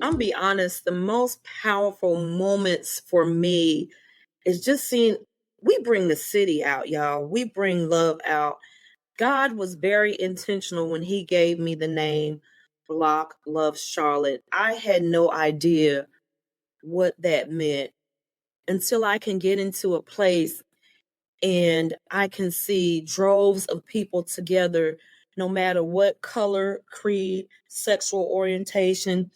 I'll be honest, the most powerful moments for me is just seeing, we bring the city out, y'all. We bring love out. God was very intentional when he gave me the name Block Love Charlotte. I had no idea what that meant until I can get into a place and I can see droves of people together, no matter what color, creed, sexual orientation,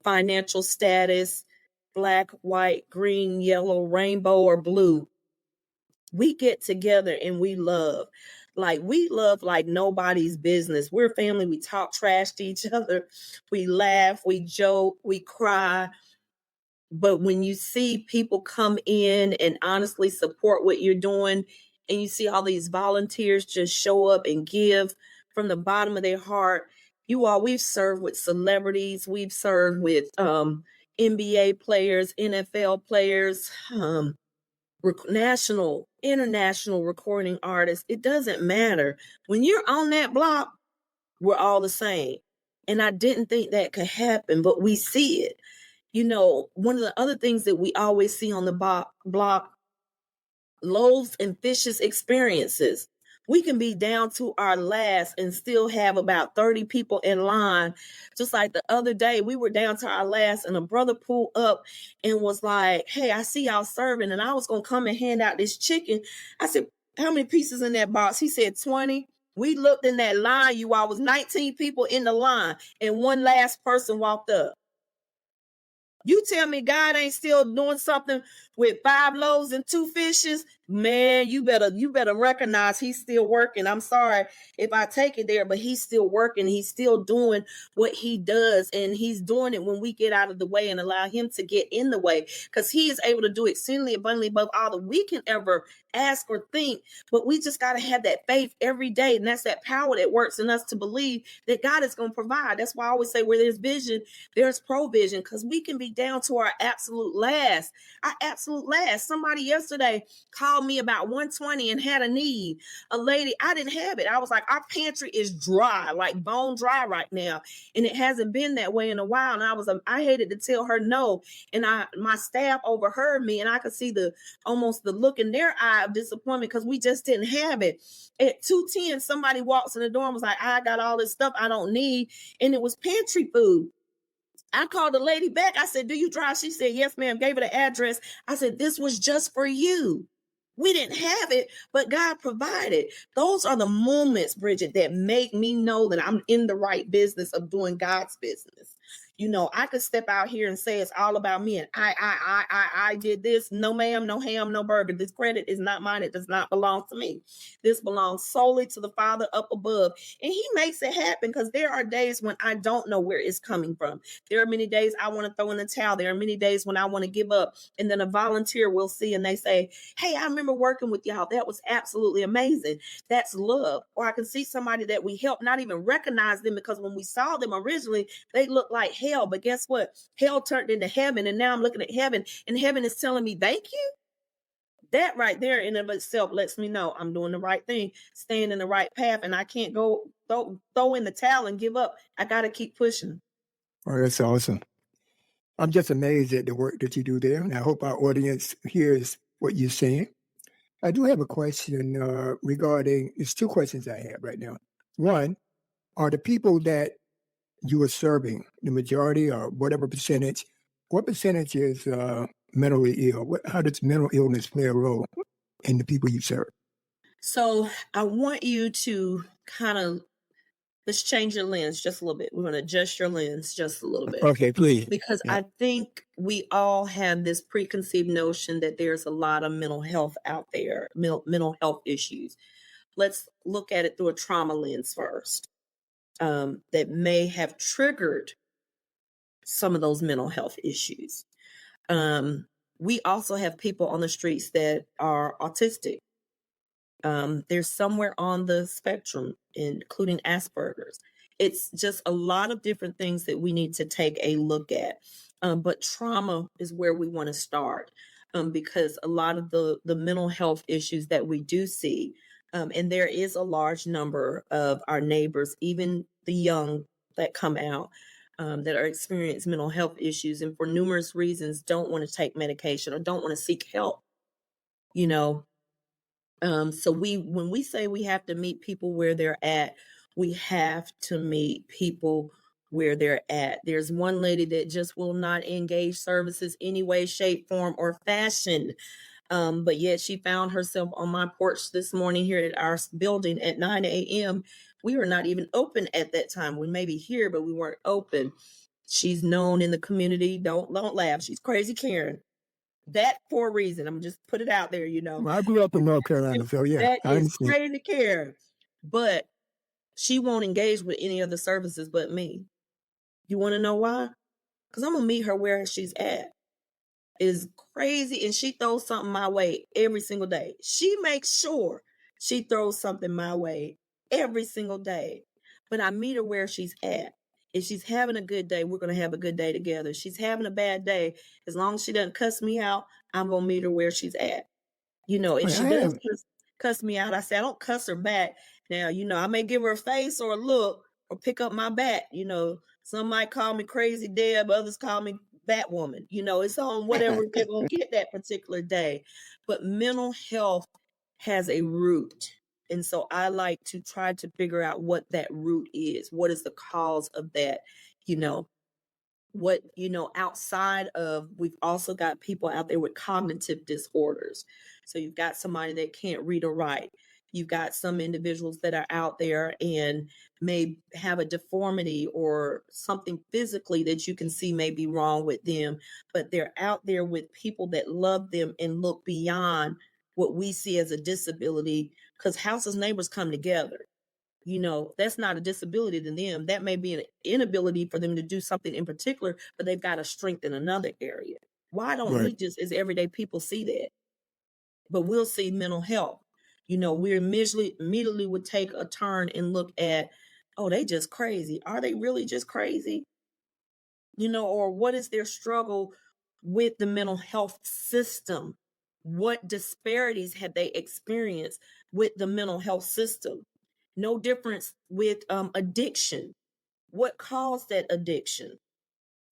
financial status, black, white, green, yellow, rainbow, or blue. We get together and we love. Like, we love like nobody's business. We're family. We talk trash to each other. We laugh, we joke, we cry. But when you see people come in and honestly support what you're doing, and you see all these volunteers just show up and give from the bottom of their heart, we've served with celebrities, we've served with NBA players, NFL players, national, international recording artists. It doesn't matter. When you're on that block, we're all the same. And I didn't think that could happen, but we see it. One of the other things that we always see on the block, loaves and fishes experiences. We can be down to our last and still have about 30 people in line. Just like the other day, we were down to our last and a brother pulled up and was like, hey, I see y'all serving. And I was going to come and hand out this chicken. I said, how many pieces in that box? He said 20. We looked in that line, you all, was 19 people in the line and one last person walked up. You tell me God ain't still doing something with 5 loaves and 2 fishes, man, you better recognize he's still working. I'm sorry if I take it there, but he's still working. He's still doing what he does, and he's doing it when we get out of the way and allow him to get in the way, because he is able to do exceedingly abundantly above all that we can ever ask or think. But we just got to have that faith every day, and that's that power that works in us to believe that God is going to provide. That's why I always say, where there's vision, there's provision, because we can be down to our absolute last. Somebody yesterday called me about 1:20 and had a need. A lady, I didn't have it. I was like, our pantry is dry, like bone dry right now, and it hasn't been that way in a while. And I hated to tell her no, and my staff overheard me, and I could see almost the look in their eye of disappointment, because we just didn't have it. At 2:10, somebody walks in the door and was like, I got all this stuff I don't need, and it was pantry food. I called the lady back. I said, do you drive? She said, yes, ma'am. Gave her the address. I said, this was just for you. We didn't have it, but God provided. Those are the moments, Briggette, that make me know that I'm in the right business of doing God's business. I could step out here and say it's all about me and I did this. No, ma'am, no ham, no burger. This credit is not mine. It does not belong to me. This belongs solely to the Father up above. And he makes it happen, because there are days when I don't know where it's coming from. There are many days I want to throw in the towel. There are many days when I want to give up. And then a volunteer will see and they say, hey, I remember working with y'all. That was absolutely amazing. That's love. Or I can see somebody that we helped, not even recognize them, because when we saw them originally, they looked like hell. But guess what? Hell turned into heaven. And now I'm looking at heaven, and heaven is telling me, thank you. That right there in and of itself lets me know I'm doing the right thing, staying in the right path, and I can't go throw in the towel and give up. I got to keep pushing. Oh, that's awesome. I'm just amazed at the work that you do there, and I hope our audience hears what you're saying. I do have a question regarding, it's 2 questions I have right now. One, are the people that you are serving, the majority or whatever percentage, what percentage is mentally ill? How does mental illness play a role in the people you serve? So I want you to let's change your lens just a little bit. We're going to adjust your lens just a little bit. Okay, please. Because I think we all have this preconceived notion that there's a lot of mental health out there, mental health issues. Let's look at it through a trauma lens first, that may have triggered some of those mental health issues. We also have people on the streets that are autistic. They're somewhere on the spectrum, including Asperger's. It's just a lot of different things that we need to take a look at. But trauma is where we want to start, because a lot of the mental health issues that we do see, and there is a large number of our neighbors, even the young that come out, that are experiencing mental health issues and for numerous reasons don't want to take medication or don't want to seek help. So when we say we have to meet people where they're at, we have to meet people where they're at. There's one lady that just will not engage services any way, shape, form, or fashion. But yet she found herself on my porch this morning here at our building at 9 a.m. We were not even open at that time. We may be here, but we weren't open. She's known in the community. Don't laugh. She's Crazy Karen. That for a reason. I'm just put it out there, Well, I grew up in North Carolina, so yeah, That I is understand. Crazy Karen. But she won't engage with any other services but me. You want to know why? Because I'm going to meet her where she's at. Is crazy, and she throws something my way every single day. She makes sure she throws something my way every single day. But I meet her where she's at. If she's having a good day, we're going to have a good day together. If she's having a bad day, as long as she doesn't cuss me out, I'm going to meet her where she's at. If she does cuss me out, I say I don't cuss her back. Now, I may give her a face or a look or pick up my bat. Some might call me Crazy Deb, others call me Batwoman. It's on whatever they're going to get that particular day. But mental health has a root. And so I like to try to figure out what that root is. What is the cause of that? Outside of, we've also got people out there with cognitive disorders. So you've got somebody that can't read or write. You've got some individuals that are out there and may have a deformity or something physically that you can see may be wrong with them, but they're out there with people that love them and look beyond what we see as a disability, because houses, neighbors come together. That's not a disability to them. That may be an inability for them to do something in particular, but they've got a strength in another area. Why don't we just, as everyday people, see that? But we'll see mental health. We immediately would take a turn and look at, oh, they just crazy. Are they really just crazy? Or what is their struggle with the mental health system? What disparities have they experienced with the mental health system? No difference with addiction. What caused that addiction?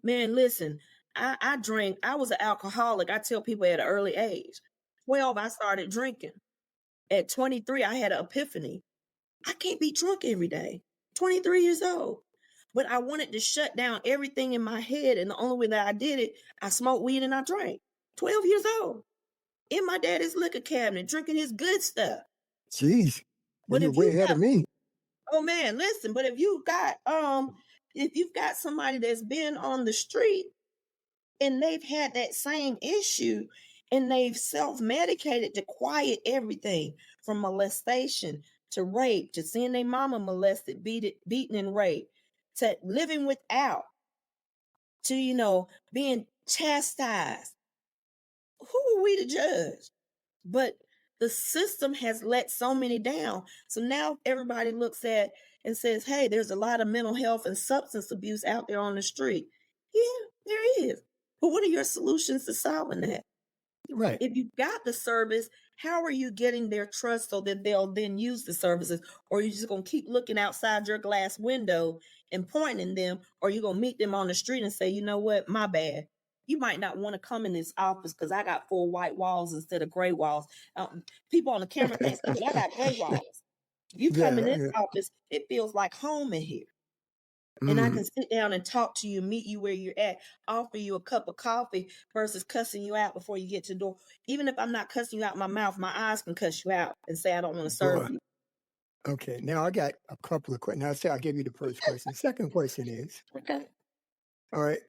Man, listen, I drank. I was an alcoholic. I tell people at an early age. 12, I started drinking. At 23, I had an epiphany. I can't be drunk every day. 23 years old. But I wanted to shut down everything in my head. And the only way that I did it, I smoked weed and I drank. 12 years old. In my daddy's liquor cabinet, drinking his good stuff. Jeez. But you're way ahead of me. Oh man, listen, but if you've got somebody that's been on the street and they've had that same issue and they've self-medicated to quiet everything from molestation to rape, to seeing their mama molested, beaten and raped, to living without, to, being chastised. Who are we to judge? But the system has let so many down. So now everybody looks at and says, hey, there's a lot of mental health and substance abuse out there on the street. Yeah, there is. But what are your solutions to solving that? Right. If you've got the service, how are you getting their trust so that they'll then use the services? Or are you just going to keep looking outside your glass window and pointing them? Or are you going to meet them on the street and say, you know what, my bad. You might not want to come in this office because I got 4 white walls instead of gray walls. People on the camera can't see, but I got gray walls. You come in this office, it feels like home in here. And I can sit down and talk to you, meet you where you're at, offer you a cup of coffee versus cussing you out before you get to the door. Even if I'm not cussing you out my mouth, my eyes can cuss you out and say, I don't want to serve you. Okay, now I got a couple of questions. Now, say I'll give you the first question. Second question is, okay. All right,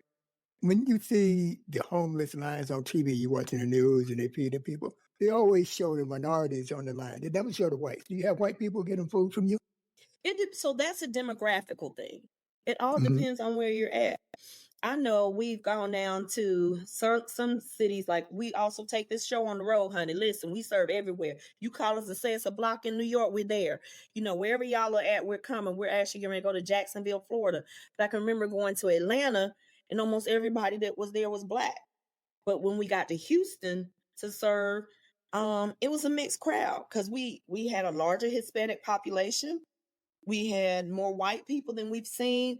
when you see the homeless lines on TV, you're watching the news and they feeding people, they always show the minorities on the line. They never show the whites. Do you have white people getting food from you? So that's a demographical thing. It all depends on where you're at. I know we've gone down to some cities, like we also take this show on the road, honey. Listen, we serve everywhere. You call us and say it's a block in New York, we're there. Wherever y'all are at, we're coming. We're actually going to go to Jacksonville, Florida. But I can remember going to Atlanta and almost everybody that was there was Black. But when we got to Houston to serve, it was a mixed crowd because we had a larger Hispanic population. We had more white people than we've seen.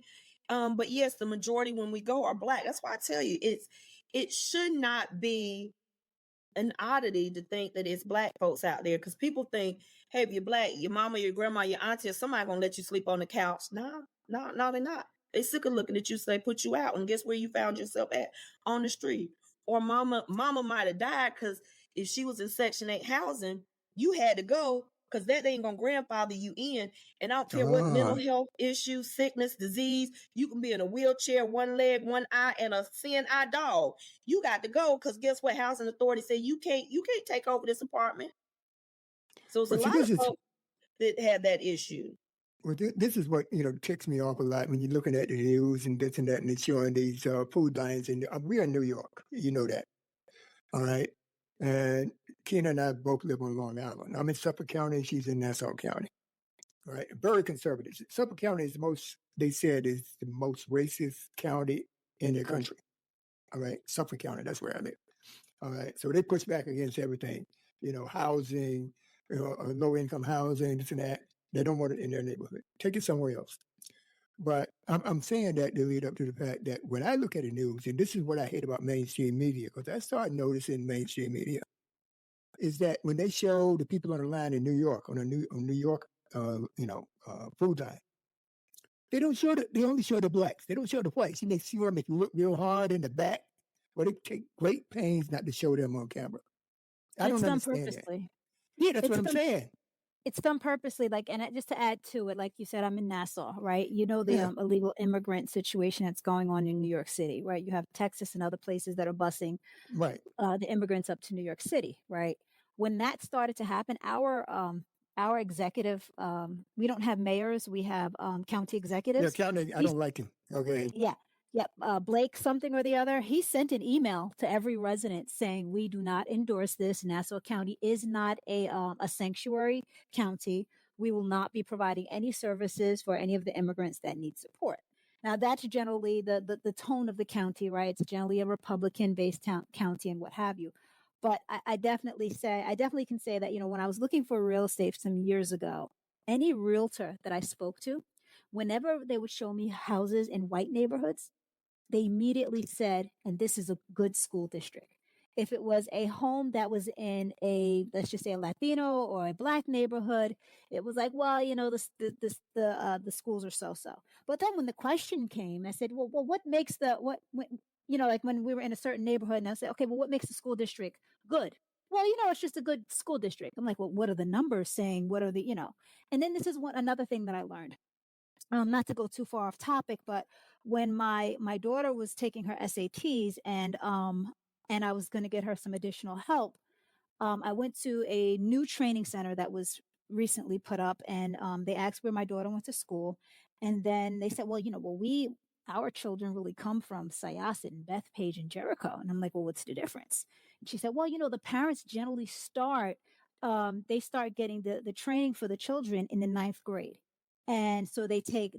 But yes, the majority when we go are Black. That's why I tell you, it should not be an oddity to think that it's Black folks out there, because people think, hey, if you're Black, your mama, your grandma, your auntie, or somebody gonna let you sleep on the couch. No, they're not. They sick of looking at you, so they put you out, and guess where you found yourself at? On the street. Or mama might have died, because if she was in Section 8 housing, you had to go, because that ain't gonna grandfather you in. And I don't care what mental health issue, sickness, disease, you can be in a wheelchair, one leg, one eye, and a seeing eye dog. You got to go, because guess what? Housing authority say you can't take over this apartment. So it's a lot of folks that have that issue. Well, this is what, ticks me off a lot when you're looking at the news and this and that, and it's showing these food lines. And we're in New York. You know that. All right. And Keena and I both live on Long Island. I'm in Suffolk County. She's in Nassau County. All right. Very conservative. Suffolk County is they said is the most racist county in the country. All right. Suffolk County, that's where I live. All right. So they push back against everything, housing, low income housing, this and that. They don't want it in their neighborhood. Take it somewhere else. But I'm saying that to lead up to the fact that when I look at the news, and this is what I hate about mainstream media, because I started noticing mainstream media, is that when they show the people on the line in New York, on New York, food line, they only show the Blacks. They don't show the whites. And they see them, if you look real hard in the back, but they take great pains not to show them on camera. I don't understand purposely. That. Yeah, that's what I'm saying. It's done purposely, and just to add to it, like you said, I'm in Nassau, right? The illegal immigrant situation that's going on in New York City, right? You have Texas and other places that are busing the immigrants up to New York City, right? When that started to happen, our executive, we don't have mayors, we have county executives. Yeah, county, I don't like him. Okay. Yeah. Yep, Blake something or the other, he sent an email to every resident saying, we do not endorse this. Nassau County is not a sanctuary county. We will not be providing any services for any of the immigrants that need support. Now, that's generally the tone of the county, right? It's generally a Republican-based county and what have you. But I definitely can say that, when I was looking for real estate some years ago, any realtor that I spoke to, whenever they would show me houses in white neighborhoods, they immediately said, and this is a good school district. If it was a home that was in let's just say a Latino or a Black neighborhood, it was like, well, the schools are so-so. But then when the question came, I said, well, what makes like when we were in a certain neighborhood, and I said, okay, well, what makes the school district good? Well, it's just a good school district. I'm like, well, what are the numbers saying? What are the, and then this is another thing that I learned. Not to go too far off topic, but when my daughter was taking her SATs and I was going to get her some additional help, I went to a new training center that was recently put up, and they asked where my daughter went to school, and then they said, well, our children really come from Syosset and Bethpage and Jericho, and I'm like, well, what's the difference? And she said, well, the parents generally start getting the training for the children in the 9th grade. And so they take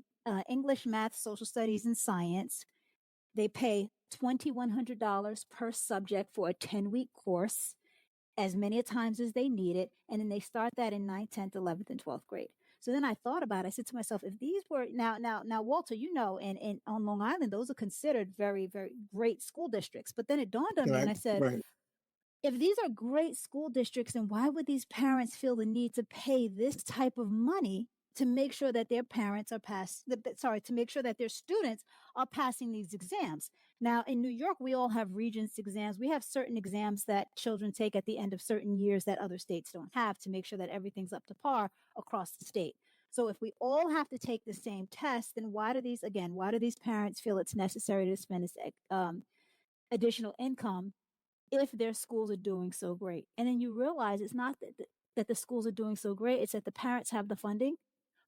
English, math, social studies, and science. They pay $2,100 per subject for a 10-week course, as many times as they need it. And then they start that in 9th, 10th, 11th, and 12th grade. So then I thought about it. I said to myself, if these were now, Walter, and on Long Island, those are considered very, very great school districts. But then it dawned on me, and I said, if these are great school districts, then why would these parents feel the need to pay this type of money to make sure that their to make sure that their students are passing these exams? Now, in New York, we all have Regents exams. We have certain exams that children take at the end of certain years that other states don't have, to make sure that everything's up to par across the state. So if we all have to take the same test, then why do these parents feel it's necessary to spend this additional income if their schools are doing so great? And then you realize it's not that the schools are doing so great, it's that the parents have the funding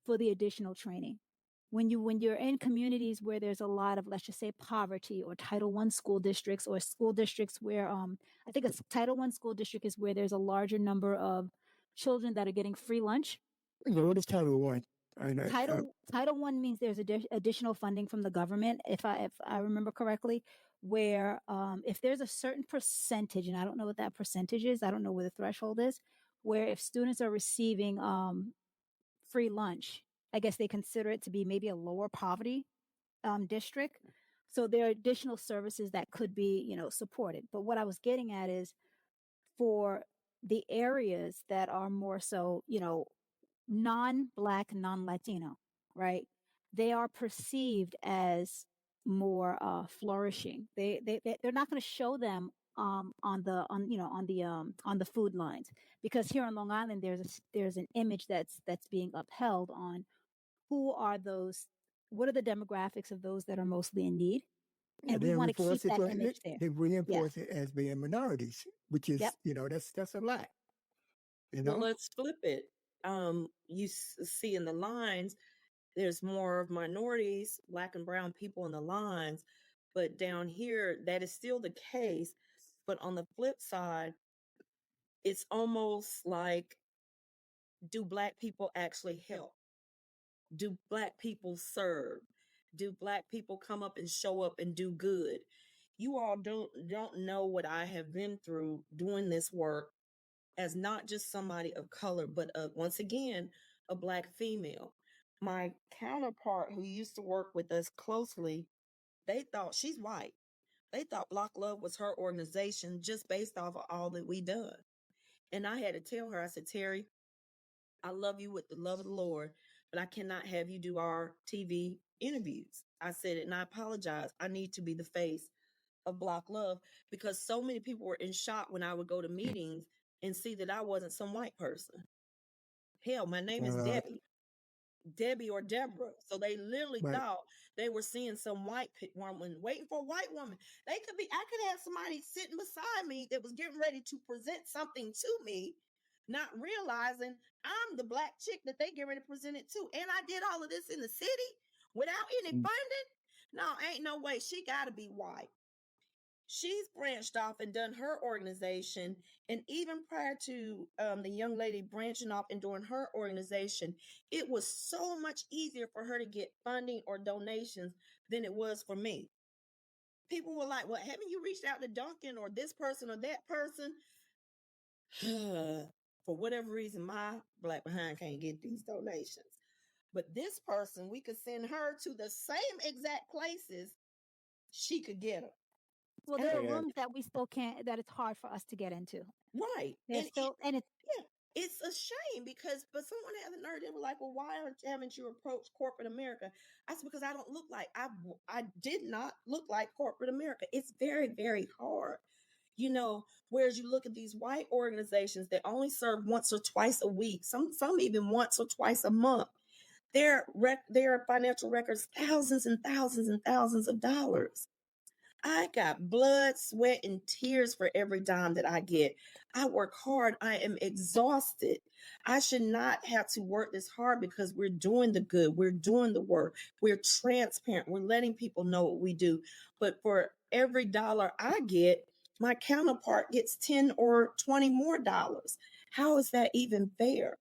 for the additional training. When you're in communities where there's a lot of, let's just say, poverty, or Title I school districts, or school districts where I think a Title I school district is where there's a larger number of children that are getting free lunch. What is Title I? Title I means there's additional funding from the government, if I remember correctly, where if there's a certain percentage, and I don't know what that percentage is, I don't know where the threshold is, where if students are receiving free lunch, I guess they consider it to be maybe a lower poverty district. So there are additional services that could be, supported. But what I was getting at is for the areas that are more so, non-Black, non-Latino, right? They are perceived as more flourishing. They're not going to show them on the food lines, because here on Long Island there's an image that's being upheld on who are those, what are the demographics of those that are mostly in need, and we They want to keep reinforce it. that image there. They Yeah. reinforce it as being minorities, which is, Yep. that's a lie. Well, let's flip it. You see in the lines, there's more of minorities, Black and brown people in the lines, but down here, that is still the case. But on the flip side, it's almost like, do Black people actually help? Do Black people serve? Do Black people come up and show up and do good? You all don't know what I have been through doing this work as not just somebody of color, but once again, a Black female. My counterpart who used to work with us closely, they thought, she's white. They thought Block Love was her organization just based off of all that we done. And I had to tell her, I said, Terry, I love you with the love of the Lord, but I cannot have you do our TV interviews. I said it, and I apologize. I need to be the face of Block Love, because so many people were in shock when I would go to meetings and see that I wasn't some white person. Hell, my name is Debbie or Deborah. So they literally thought they were seeing some white woman waiting for a white woman. I could have somebody sitting beside me that was getting ready to present something to me, not realizing I'm the Black chick that they get ready to present it to. And I did all of this in the city without any funding. No, ain't no way. She got to be white. She's branched off and done her organization. And even prior to the young lady branching off and doing her organization, it was so much easier for her to get funding or donations than it was for me. People were like, well, haven't you reached out to Duncan or this person or that person? For whatever reason, my Black behind can't get these donations. But this person, we could send her to the same exact places she could get them. Well, there are rooms that we still can't, that it's hard for us to get into. Right. It's a shame, but someone had the nerve. They were like, well, why haven't you approached corporate America? I said, because I don't look like, I did not look like corporate America. It's very, very hard. Whereas you look at these white organizations that only serve once or twice a week, some even once or twice a month. Their financial records, thousands and thousands and thousands of dollars. I got blood, sweat, and tears for every dime that I get. I work hard. I am exhausted. I should not have to work this hard, because we're doing the good. We're doing the work. We're transparent. We're letting people know what we do. But for every dollar I get, my counterpart gets 10 or 20 more dollars. How is that even fair?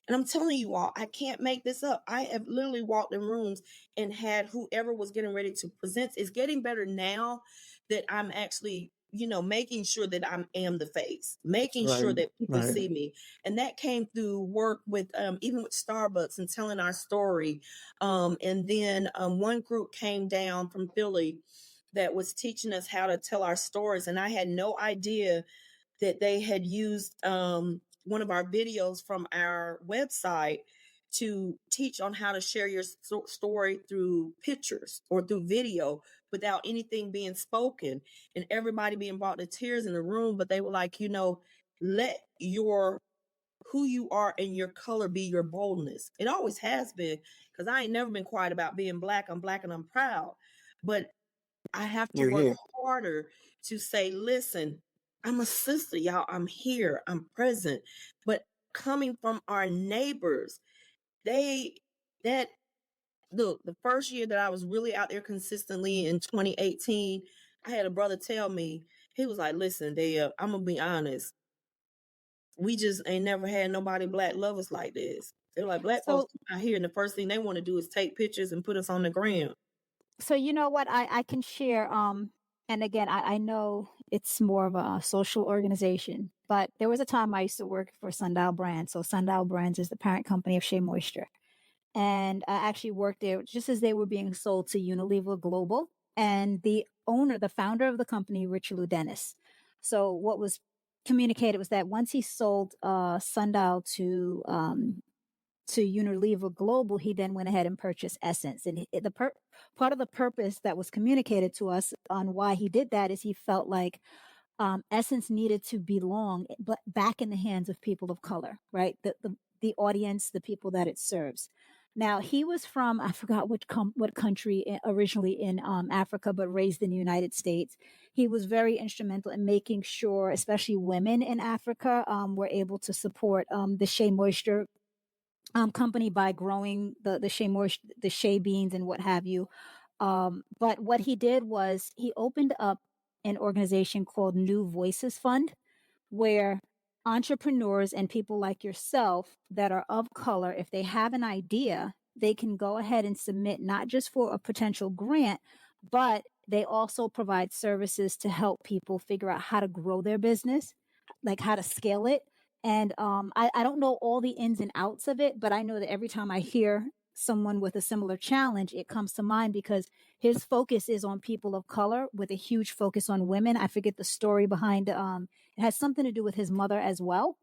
And I'm telling you all, I can't make this up. I have literally walked in rooms and had whoever was getting ready to present. It's getting better now that I'm actually, making sure that I am the face, making sure that people see me. And that came through work with, even with Starbucks and telling our story. And then one group came down from Philly that was teaching us how to tell our stories. And I had no idea that they had used one of our videos from our website to teach on how to share your story through pictures or through video without anything being spoken, and everybody being brought to tears in the room. But they were like, let who you are and your color be your boldness. It always has been, because I ain't never been quiet about being Black. I'm Black and I'm proud. But I have to work harder to say, listen, I'm a sister, y'all. I'm here. I'm present. But coming from our neighbors, the first year that I was really out there consistently in 2018, I had a brother tell me, he was like, listen, Deb, I'm going to be honest. We just ain't never had nobody Black love us like this. They're like, Black folks out here, and the first thing they want to do is take pictures and put us on the gram. So you know what, I can share, and again, I know it's more of a social organization, but there was a time I used to work for Sundial Brands. So Sundial Brands is the parent company of Shea Moisture. And I actually worked there just as they were being sold to Unilever Global. And the founder of the company, Richard Dennis. So what was communicated was that once he sold Sundial to Unilever Global, he then went ahead and purchased Essence. And part of the purpose that was communicated to us on why he did that is he felt like Essence needed to belong but back in the hands of people of color, right? The audience, the people that it serves. Now, he was from, I forgot what country originally in Africa, but raised in the United States. He was very instrumental in making sure, especially women in Africa, were able to support the Shea Moisture company by growing the Shea Moisture, the Shea beans and what have you. But what he did was he opened up an organization called New Voices Fund, where entrepreneurs and people like yourself that are of color, if they have an idea, they can go ahead and submit not just for a potential grant, but they also provide services to help people figure out how to grow their business, like how to scale it. And I don't know all the ins and outs of it, but I know that every time I hear someone with a similar challenge, it comes to mind because his focus is on people of color with a huge focus on women. I forget the story behind it has something to do with his mother as well,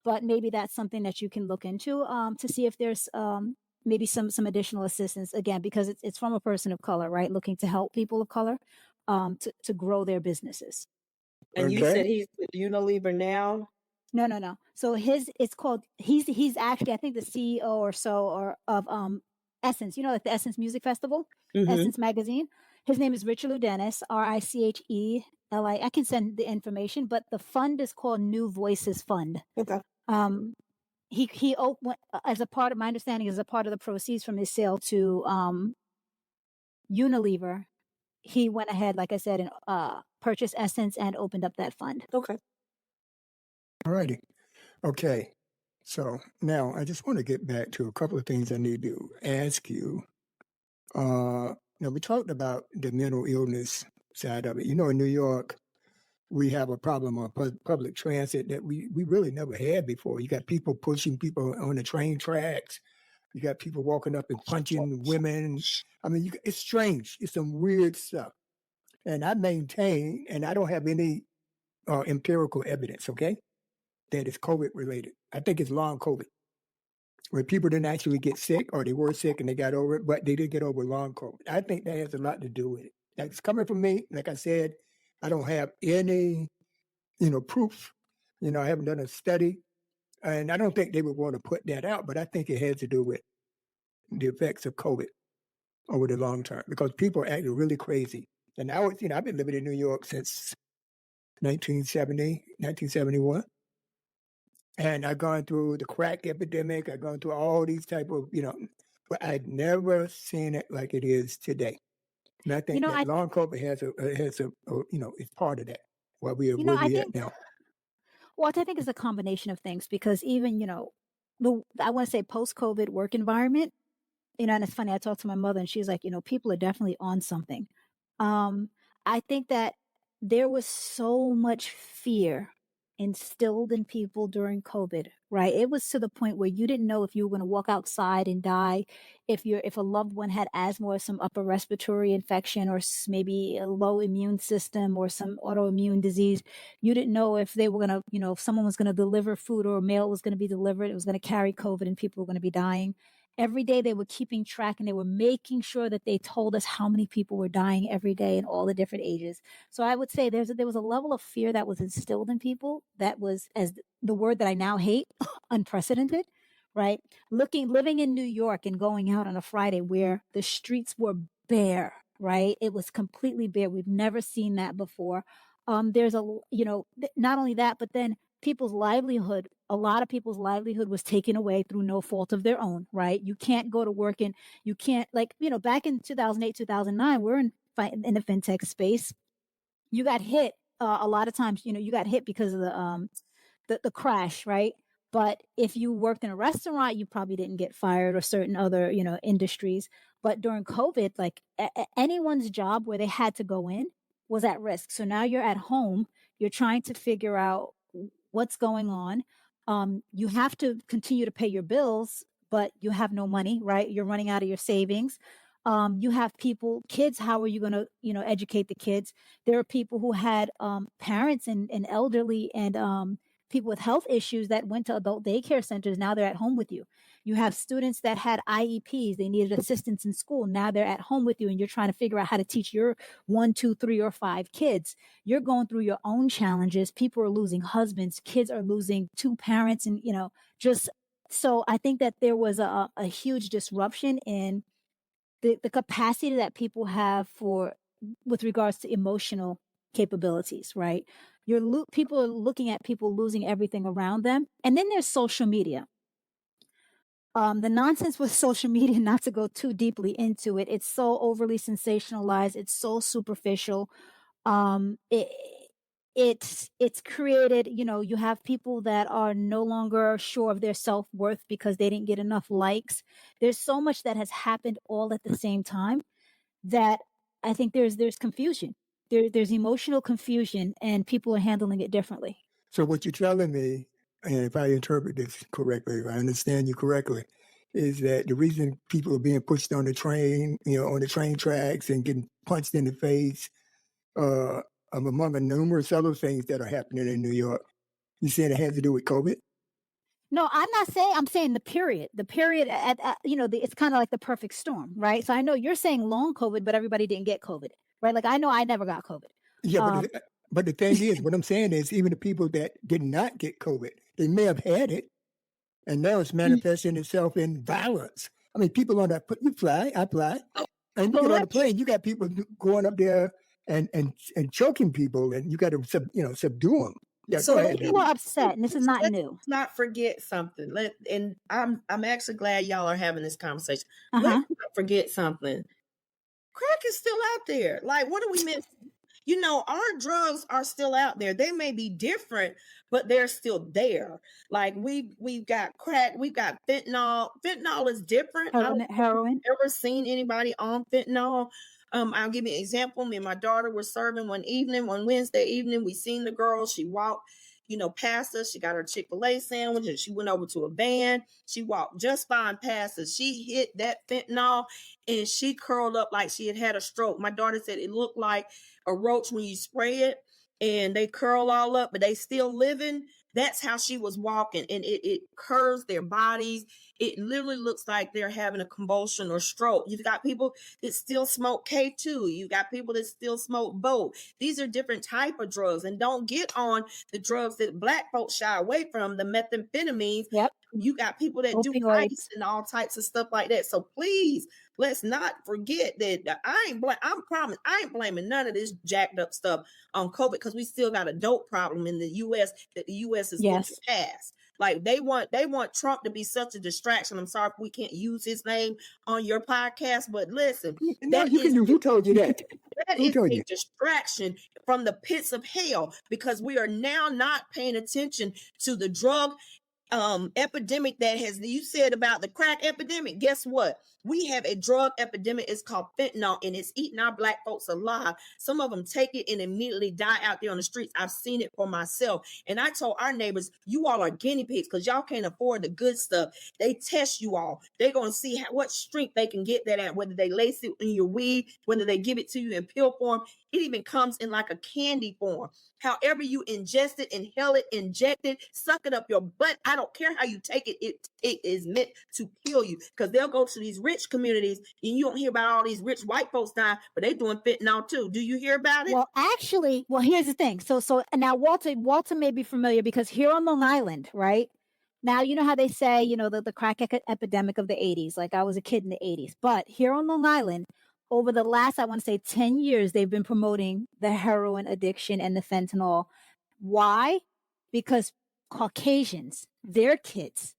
but maybe that's something that you can look into to see if there's maybe some additional assistance, again, because it's from a person of color, right? Looking to help people of color to grow their businesses. And you Okay. said he's with Unilever now? No. So it's called, he's actually, I think the CEO or so or of Essence, like the Essence Music Festival, Essence Magazine. His name is Richard Dennis, Richeli. I can send the information, but the fund is called New Voices Fund. Okay. He opened, as a part of my understanding, as a part of the proceeds from his sale to Unilever, he went ahead, like I said, and purchased Essence and opened up that fund. Okay. All righty. Okay. So now I just want to get back to a couple of things I need to ask you. Now, we talked about the mental illness side of it. In New York, we have a problem on public transit that we really never had before. You got people pushing people on the train tracks. You got people walking up and punching women. I mean, it's strange. It's some weird stuff. And I maintain, and I don't have any empirical evidence, okay, that it's COVID related. I think it's long COVID, where people didn't actually get sick or they were sick and they got over it, but they didn't get over long COVID. I think that has a lot to do with it. That's coming from me. Like I said, I don't have any, proof. I haven't done a study, and I don't think they would want to put that out, but I think it has to do with the effects of COVID over the long term because people are acting really crazy. And now, I've been living in New York since 1971. And I've gone through the crack epidemic. I've gone through all these type of, but I'd never seen it like it is today. And I think that long COVID has a it's part of that. Where we at now. Well, I think it's a combination of things because even, I want to say post-COVID work environment, and it's funny, I talked to my mother and she's like, people are definitely on something. I think that there was so much fear instilled in people during COVID, right? It was to the point where you didn't know if you were going to walk outside and die, if a loved one had asthma or some upper respiratory infection or maybe a low immune system or some autoimmune disease. You didn't know if they were going to, if someone was going to deliver food or a mail was going to be delivered, it was going to carry COVID and people were going to be dying. Every day they were keeping track and they were making sure that they told us how many people were dying every day in all the different ages. So I would say there was a level of fear that was instilled in people that was, as the word that I now hate, unprecedented, right? Living in New York and going out on a Friday where the streets were bare, right? It was completely bare. We've never seen that before. There's not only that, but then a lot of people's livelihood was taken away through no fault of their own, right? You can't go to work and you can't back in 2008, 2009, we're in the fintech space. You got hit a lot of times, you got hit because of the crash, right? But if you worked in a restaurant, you probably didn't get fired or certain other, industries. But during COVID, anyone's job where they had to go in was at risk. So now you're at home, you're trying to figure out what's going on. You have to continue to pay your bills, but you have no money, right? You're running out of your savings. You have kids, how are you going to, educate the kids? There are people who had parents and elderly and people with health issues that went to adult daycare centers. Now they're at home with you. You have students that had IEPs. They needed assistance in school. Now they're at home with you and you're trying to figure out how to teach your 1, 2, 3, or 5 kids. You're going through your own challenges. People are losing husbands. Kids are losing 2 parents. And, just so I think that there was a huge disruption in the capacity that people have with regards to emotional capabilities, right? People are looking at people losing everything around them. And then there's social media. The nonsense with social media, not to go too deeply into it, it's so overly sensationalized. It's so superficial. It's created, you have people that are no longer sure of their self-worth because they didn't get enough likes. There's so much that has happened all at the same time that I think there's confusion. There's emotional confusion and people are handling it differently. So what you're telling me, and if I interpret this correctly, if I understand you correctly, is that the reason people are being pushed on the train, on the train tracks and getting punched in the face, among the numerous other things that are happening in New York, you saying it has to do with COVID? No, I'm not saying. I'm saying the period. The period at it's kind of like the perfect storm, right? So I know you're saying long COVID, but everybody didn't get COVID, right? Like I know I never got COVID. Yeah, but the thing is, what I'm saying is, even the people that did not get COVID, they may have had it, and now it's manifesting itself in violence. I mean, people on that, I fly, and you get on the plane, you got people going up there and choking people, and you got to subdue them. Yeah, so people are upset, and this is not new. Let's not forget something. And I'm actually glad y'all are having this conversation. Let's not forget something. Crack is still out there. Like, what do we miss? Our drugs are still out there. They may be different, but they're still there. Like we've got crack, we've got fentanyl. Fentanyl is different. Heroin. I've never seen anybody on fentanyl. I'll give you an example. Me and my daughter were serving one Wednesday evening. We seen the girl. She walked, past us. She got her Chick-fil-A sandwich and she went over to a van. She walked just fine past us. She hit that fentanyl and she curled up like she had a stroke. My daughter said it looked like a roach when you spray it and they curl all up, but they still living. That's how she was walking, and it curves their bodies. It literally looks like they're having a convulsion or stroke. You've got people that still smoke K2. You got people that still smoke both. These are different type of drugs, and don't get on the drugs that Black folks shy away from, the methamphetamines. Yep. You got people that do ice and all types of stuff like that. So please, let's not forget that I ain't blaming none of this jacked up stuff on COVID, because we still got a dope problem in the U.S. that the U.S. is going to pass. Like they want Trump to be such a distraction. I'm sorry if we can't use his name on your podcast, but listen, who told you that? That is a distraction from the pits of hell, because we are now not paying attention to the drug epidemic that you said about the crack epidemic. Guess what? We have a drug epidemic. It's called fentanyl, and it's eating our Black folks alive. Some of them take it and immediately die out there on the streets. I've seen it for myself. And I told our neighbors, you all are guinea pigs because y'all can't afford the good stuff. They test you all. They're going to see what strength they can get that at, whether they lace it in your weed, whether they give it to you in pill form. It even comes in like a candy form. However you ingest it, inhale it, inject it, suck it up your butt. I don't care how you take it. It is meant to kill you, because they'll go to these rich communities and you don't hear about all these rich white folks dying, but they're doing fentanyl too. Do you hear about it? Well, actually, here's the thing. So now Walter may be familiar, because here on Long Island, right? Now, you know how they say, the crack epidemic of the 80s, like I was a kid in the 80s, but here on Long Island, over the last, I want to say 10 years, they've been promoting the heroin addiction and the fentanyl. Why? Because Caucasians, their kids,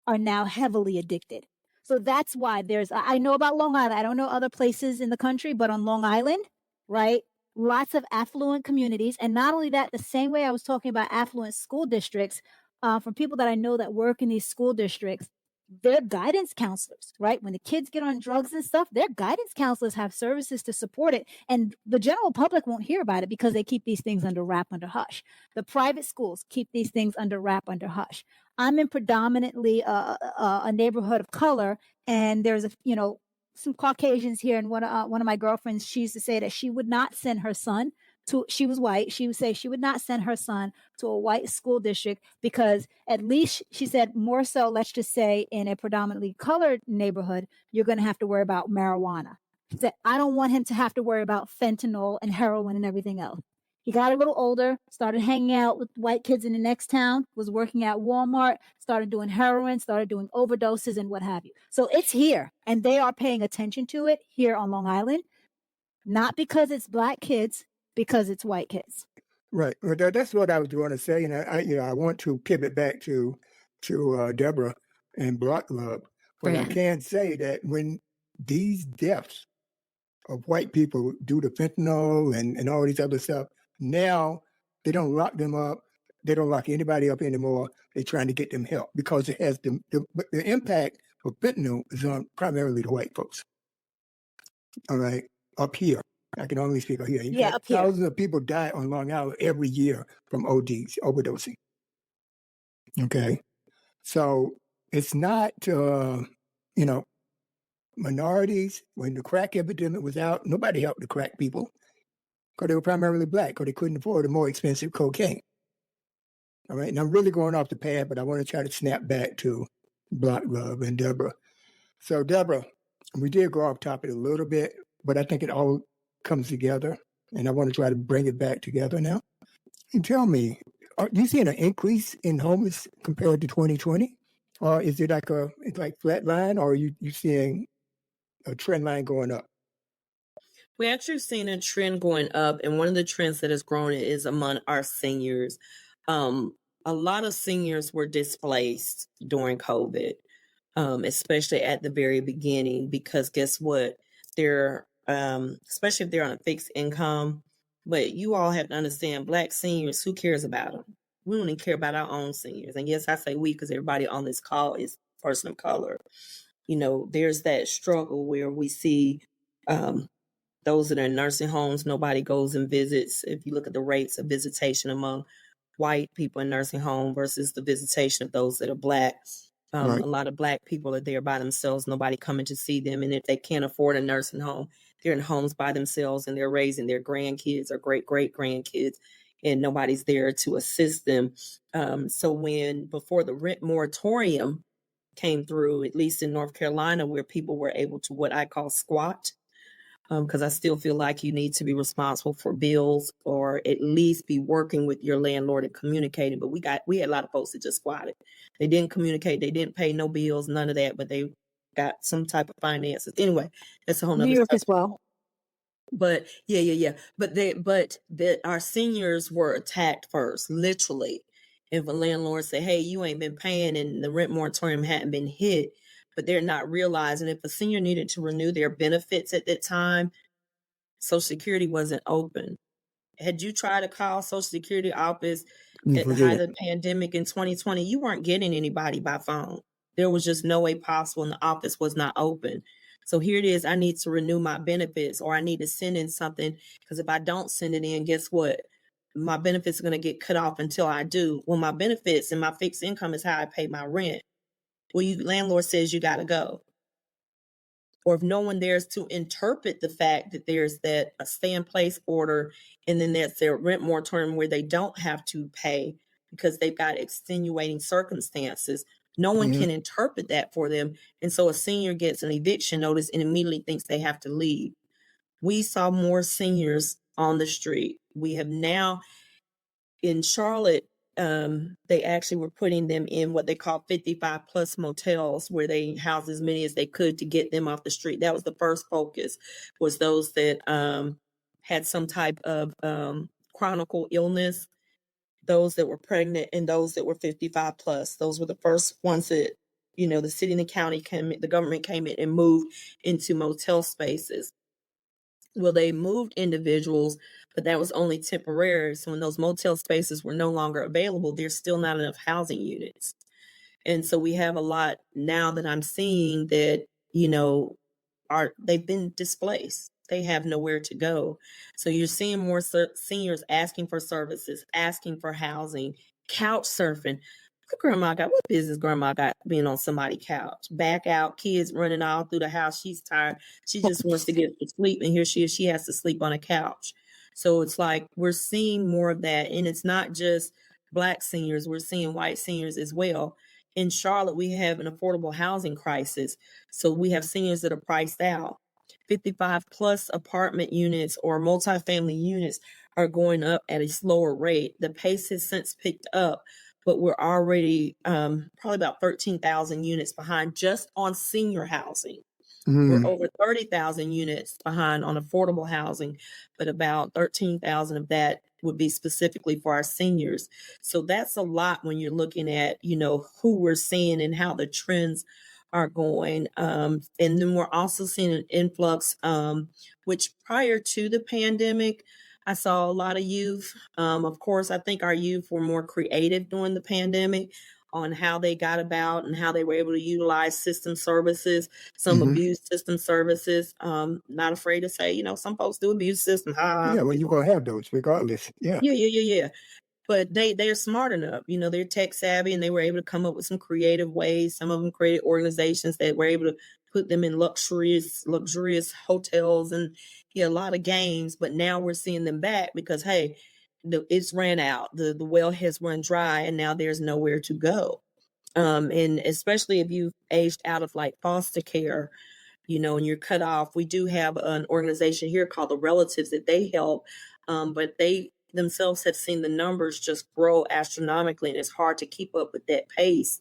are now heavily addicted. So that's why I know about Long Island. I don't know other places in the country, but on Long Island, right? Lots of affluent communities. And not only that, the same way I was talking about affluent school districts, from people that I know that work in these school districts, they're guidance counselors, right? When the kids get on drugs and stuff, their guidance counselors have services to support it. And the general public won't hear about it because they keep these things under wrap, under hush. The private schools keep these things under wrap, under hush. I'm in predominantly a neighborhood of color, and there's some Caucasians here. And one of my girlfriends, she used to say that she would not send her son to. She was white. She would say she would not send her son to a white school district because at least she said more so. Let's just say in a predominantly colored neighborhood, you're going to have to worry about marijuana. She said I don't want him to have to worry about fentanyl and heroin and everything else. He got a little older, started hanging out with white kids in the next town, was working at Walmart, started doing heroin, started doing overdoses and what have you. So it's here, and they are paying attention to it here on Long Island, not because it's black kids, because it's white kids. Right. Well, that's what I was going to say, and I want to pivot back to Deborah and Block Love, but I can say that when these deaths of white people due to fentanyl and all these other stuff, now they don't lock them up. They don't lock anybody up anymore. They're trying to get them help because it has the impact of fentanyl is on primarily the white folks. All right, up here. I can only speak up here. Yeah, up here. Thousands of people die on Long Island every year from ODs, overdosing. Okay, so it's not, minorities. When the crack epidemic was out, nobody helped the crack people because they were primarily black because they couldn't afford the more expensive cocaine. All right, and I'm really going off the path, but I want to try to snap back to Block Love and Deborah. So, Deborah, we did go off topic a little bit, but I think it all comes together, and I want to try to bring it back together now. And tell me, are you seeing an increase in homeless compared to 2020? Or is it like flat line, or are you seeing a trend line going up? We're actually seeing a trend going up, and one of the trends that has grown is among our seniors. A lot of seniors were displaced during COVID, especially at the very beginning, because guess what? They're, especially if they're on a fixed income, but you all have to understand, Black seniors, who cares about them? We don't even care about our own seniors. And yes, I say we because everybody on this call is person of color. There's that struggle where we see those that are in nursing homes, nobody goes and visits. If you look at the rates of visitation among white people in nursing home versus the visitation of those that are Black, Right. A lot of Black people are there by themselves, nobody coming to see them. And if they can't afford a nursing home, they're in homes by themselves and they're raising their grandkids or great-great-grandkids, and nobody's there to assist them. So before the rent moratorium came through, at least in North Carolina, where people were able to what I call squat, because I still feel like you need to be responsible for bills or at least be working with your landlord and communicating. But we had a lot of folks that just squatted. They didn't communicate. They didn't pay no bills, none of that, but they got some type of finances. Anyway, that's a whole nother New York subject. as well. But yeah. But our seniors were attacked first, literally. If a landlord say, hey, you ain't been paying and the rent moratorium hadn't been hit, but they're not realizing if a senior needed to renew their benefits at that time, Social Security wasn't open. Had you tried to call Social Security office at the height of the pandemic in 2020, you weren't getting anybody by phone. There was just no way possible, and the office was not open. So here it is, I need to renew my benefits, or I need to send in something, because if I don't send it in, guess what? My benefits are going to get cut off until I do. Well, my benefits and my fixed income is how I pay my rent. Well, landlord says you got to go. Or if no one there's to interpret the fact that there's a stay-in-place order, and then there's their rent moratorium where they don't have to pay because they've got extenuating circumstances. No one can interpret that for them. And so a senior gets an eviction notice and immediately thinks they have to leave. We saw more seniors on the street. We have now, in Charlotte, they actually were putting them in what they call 55 plus motels, where they housed as many as they could to get them off the street. That was the first focus, was those that had some type of chronic illness, those that were pregnant, and those that were 55 plus. Those were the first ones that, the city and the county the government came in and moved into motel spaces. Well, they moved individuals, but that was only temporary. So when those motel spaces were no longer available, there's still not enough housing units. And so we have a lot now that I'm seeing that, they've been displaced. They have nowhere to go. So you're seeing more seniors asking for services, asking for housing, couch surfing. What business grandma got being on somebody's couch? Back out, kids running all through the house. She's tired. She just wants to get to sleep. And here she is. She has to sleep on a couch. So it's like we're seeing more of that. And it's not just Black seniors. We're seeing white seniors as well. In Charlotte, we have an affordable housing crisis. So we have seniors that are priced out. 55 plus apartment units or multifamily units are going up at a slower rate. The pace has since picked up, but we're already probably about 13,000 units behind just on senior housing. We're over 30,000 units behind on affordable housing, but about 13,000 of that would be specifically for our seniors. So that's a lot when you're looking at, who we're seeing and how the trends are going. And then we're also seeing an influx, which prior to the pandemic, I saw a lot of youth. Of course, I think our youth were more creative during the pandemic on how they got about and how they were able to utilize system services. Some abuse system services. Not afraid to say, some folks do abuse system. Yeah, well, you're going to have those regardless. Yeah. Yeah. But they're smart enough, they're tech savvy, and they were able to come up with some creative ways. Some of them created organizations that were able to put them in luxurious hotels and a lot of games. But now we're seeing them back because, hey, it's ran out. The well has run dry, and now there's nowhere to go. And especially if you've aged out of like foster care, and you're cut off. We do have an organization here called the Relatives that they help, but they themselves have seen the numbers just grow astronomically, and it's hard to keep up with that pace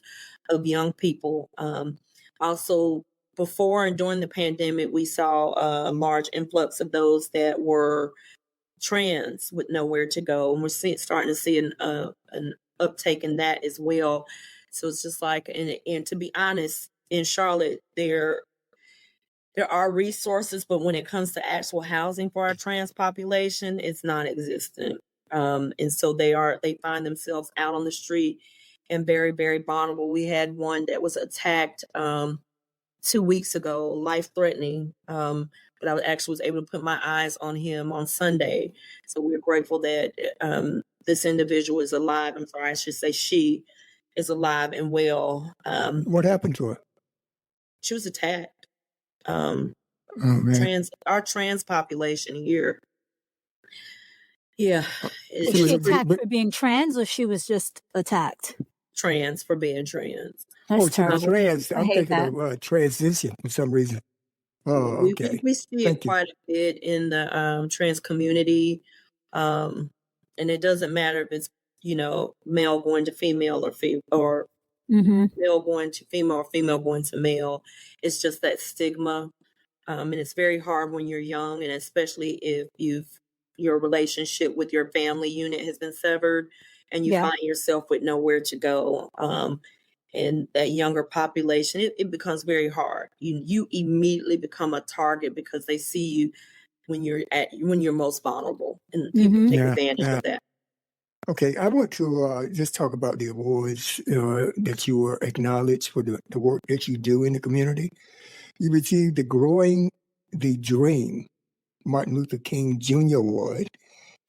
of young people. Also, before and during the pandemic, we saw a large influx of those that were trans with nowhere to go, and we're starting to see an uptake in that as well. So it's just like, and to be honest, in Charlotte, there are resources, but when it comes to actual housing for our trans population, it's non-existent. And so they find themselves out on the street and very, very vulnerable. We had one that was attacked 2 weeks ago, life-threatening. But I actually was able to put my eyes on him on Sunday. So we're grateful that this individual is alive. I'm sorry, I should say she is alive and well. What happened to her? She was attacked. Our trans population here. Yeah. Was she attacked for being trans, or she was just attacked? Trans for being trans. That's terrible. Trans. I'm thinking of transition for some reason. Oh, okay. We see it quite a bit in the trans community. And it doesn't matter if it's, male going to female or male going to female or female going to male. It's just that stigma. And it's very hard when you're young, and especially if your relationship with your family unit has been severed and you find yourself with nowhere to go. And that younger population, it becomes very hard. You immediately become a target because they see you when you're most vulnerable, and people take advantage of that. Okay, I want to just talk about the awards that you were acknowledged for the work that you do in the community. You received the Growing the Dream Martin Luther King Jr. Award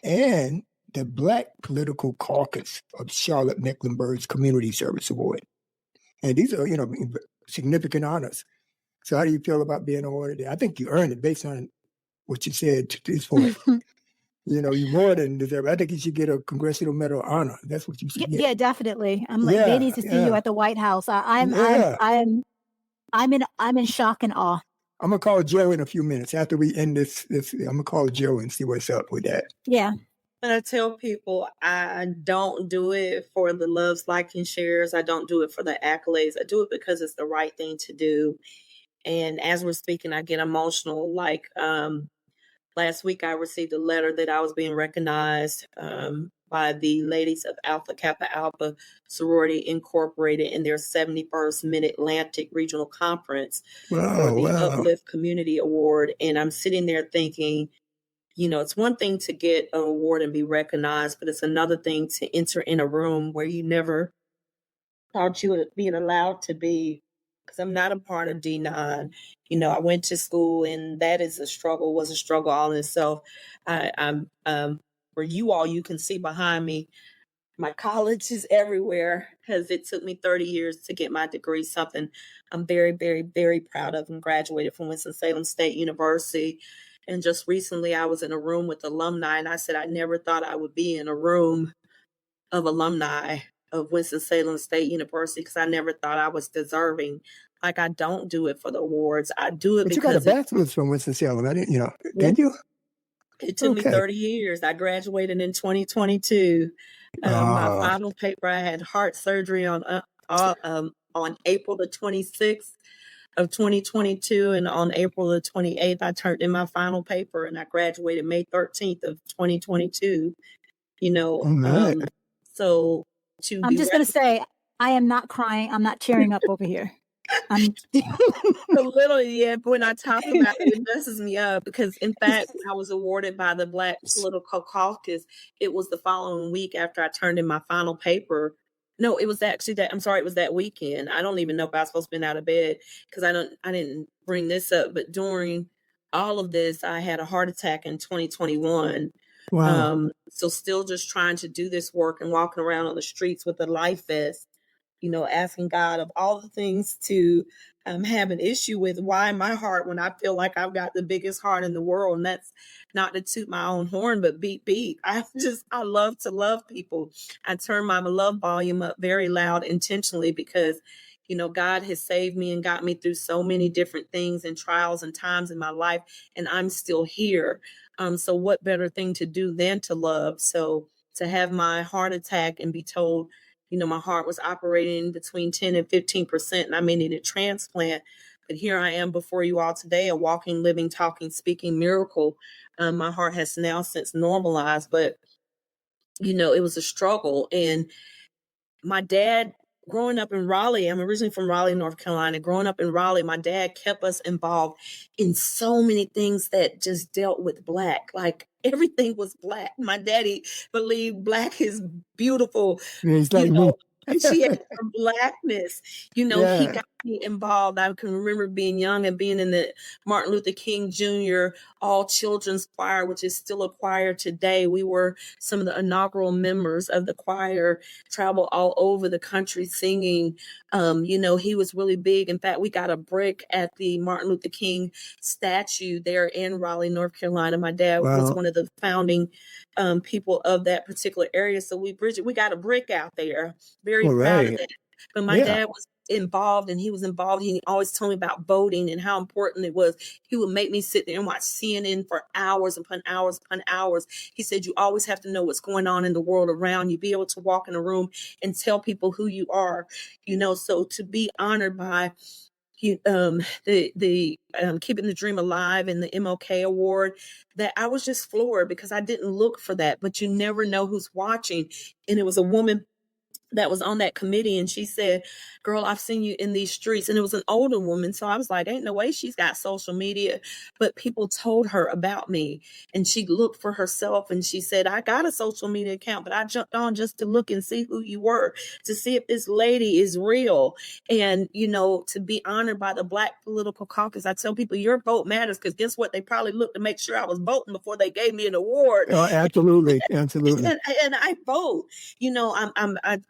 and the Black Political Caucus of Charlotte Mecklenburg's Community Service Award. And these are, significant honors. So how do you feel about being awarded? I think you earned it based on what you said to this point. You more than deserve. I think you should get a Congressional Medal of Honor. That's what you should get. Yeah, definitely. I'm like, they need to see you at the White House. I'm in shock and awe. I'm gonna call Joe in a few minutes after we end this. I'm gonna call Joe and see what's up with that. Yeah. And I tell people I don't do it for the loves, likes, and shares. I don't do it for the accolades. I do it because it's the right thing to do. And as we're speaking, I get emotional. Like last week, I received a letter that I was being recognized by the ladies of Alpha Kappa Alpha Sorority Incorporated in their 71st Mid-Atlantic Regional Conference for the Uplift Community Award. And I'm sitting there thinking, it's one thing to get an award and be recognized, but it's another thing to enter in a room where you never thought you would be allowed to be. Because I'm not a part of D9. I went to school, and that was a struggle all in itself. I'm for you all, you can see behind me, My college is everywhere, because it took me 30 years to get my degree, something I'm very, very, very proud of. I graduated from Winston-Salem State University. And just recently I was in a room with alumni, and I said I never thought I would be in a room of alumni of Winston-Salem State University, because I never thought I was deserving. Like, I don't do it for the awards. I do it But you got a because bachelor's from Winston-Salem. I didn't, didn't you? it took me 30 years. I graduated in 2022. My final paper, I had heart surgery on April the 26th of 2022, and on April the 28th, I turned in my final paper, and I graduated May 13th of 2022. So to I'm be just going to say, I am not crying. I'm not tearing up over here. I'm a little, yeah. But when I talk about it, it messes me up, because, in fact, I was awarded by the Black Political Caucus. It was the following week after I turned in my final paper. No, it was actually that. I'm sorry, it was that weekend. I don't even know if I was supposed to be out of bed, because I didn't bring this up. But during all of this, I had a heart attack in 2021. Wow. So still just trying to do this work and walking around on the streets with a life vest, asking God of all the things to have an issue with. Why my heart, when I feel like I've got the biggest heart in the world? And that's not to toot my own horn, but beep, beep. I love to love people. I turn my love volume up very loud intentionally, because, God has saved me and got me through so many different things and trials and times in my life, and I'm still here. So what better thing to do than to love? So to have my heart attack and be told, my heart was operating between 10 and 15%, and I may need a transplant. But here I am before you all today, a walking, living, talking, speaking miracle. My heart has now since normalized, but, it was a struggle. And my dad, growing up in Raleigh, I'm originally from Raleigh, North Carolina. Growing up in Raleigh, my dad kept us involved in so many things that just dealt with Black. Like, everything was Black. My daddy believed Black is beautiful. He's like me. She had her Blackness. He Yeah. got me involved. I can remember being young and being in the Martin Luther King Jr. All Children's Choir, which is still a choir today. We were some of the inaugural members of the choir, traveled all over the country singing. He was really big. In fact, we got a brick at the Martin Luther King statue there in Raleigh, North Carolina. My dad was one of the founding people of that particular area. So we got a brick out there. Very proud of that. But my dad was involved, and he was involved. He always told me about voting and how important it was. He would make me sit there and watch CNN for hours upon hours upon hours. He said, you always have to know what's going on in the world around you, be able to walk in a room and tell people who you are, so to be honored by the Keeping the Dream Alive and the MLK Award, that I was just floored, because I didn't look for that. But you never know who's watching. And it was a woman that was on that committee, and she said, girl, I've seen you in these streets. And it was an older woman. So I was like, ain't no way she's got social media. But people told her about me, and she looked for herself, and she said, I got a social media account, but I jumped on just to look and see who you were, to see if this lady is real. And, to be honored by the Black Political Caucus, I tell people your vote matters, because guess what? They probably looked to make sure I was voting before they gave me an award. Oh, absolutely. Absolutely. And I vote.